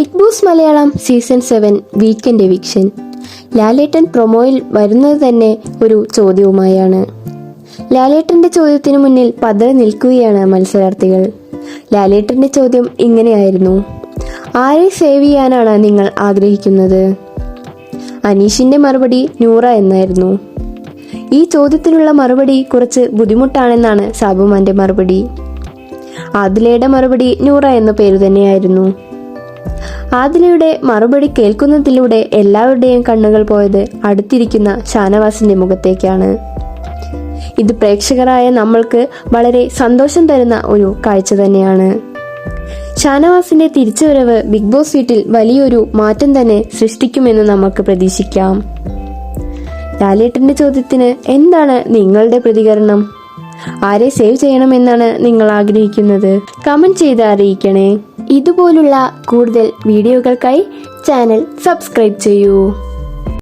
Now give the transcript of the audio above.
Big boss Malayalam season 7 weekend eviction. Lalettan പ്രൊമോയിൽ വരുന്നത് തന്നെ ഒരു ചോദ്യവുമായാണ്. ലാലേട്ടന്റെ ചോദ്യത്തിനു മുന്നിൽ പതറി നിൽക്കുകയാണ് മത്സരാർത്ഥികൾ. ലാലേട്ടന്റെ ചോദ്യം ഇങ്ങനെയായിരുന്നു: ആരെ സേവ് ചെയ്യാനാണ് നിങ്ങൾ ആഗ്രഹിക്കുന്നത്? അനീഷിന്റെ മറുപടി നൂറ എന്നായിരുന്നു. ഈ ചോദ്യത്തിനുള്ള മറുപടി കുറച്ച് ബുദ്ധിമുട്ടാണെന്നാണ് സാബുമാന്റെ മറുപടി. ആദിലയുടെ മറുപടി നൂറ എന്ന പേര് തന്നെയായിരുന്നു. ആദിലയുടെ മറുപടി കേൾക്കുന്നതിലൂടെ എല്ലാവരുടെയും കണ്ണുകൾ പോയത് അടുത്തിരിക്കുന്ന ഷാനവാസിന്റെ മുഖത്തേക്കാണ്. ഇത് പ്രേക്ഷകരായ നമ്മൾക്ക് വളരെ സന്തോഷം തരുന്ന ഒരു കാഴ്ച തന്നെയാണ്. ഷാനവാസിന്റെ തിരിച്ചുവരവ് ബിഗ് ബോസ് വീട്ടിൽ വലിയൊരു മാറ്റം തന്നെ സൃഷ്ടിക്കുമെന്ന് നമുക്ക് പ്രതീക്ഷിക്കാം. ലാലേട്ടന്റെ ചോദ്യത്തിന് എന്താണ് നിങ്ങളുടെ പ്രതികരണം? ആരെ സേവ് ചെയ്യണമെന്നാണ് നിങ്ങൾ ആഗ്രഹിക്കുന്നത്? കമന്റ് ചെയ്ത് അറിയിക്കണേ. ഇതുപോലുള്ള കൂടുതൽ വീഡിയോകൾക്കായി ചാനൽ സബ്സ്ക്രൈബ് ചെയ്യൂ.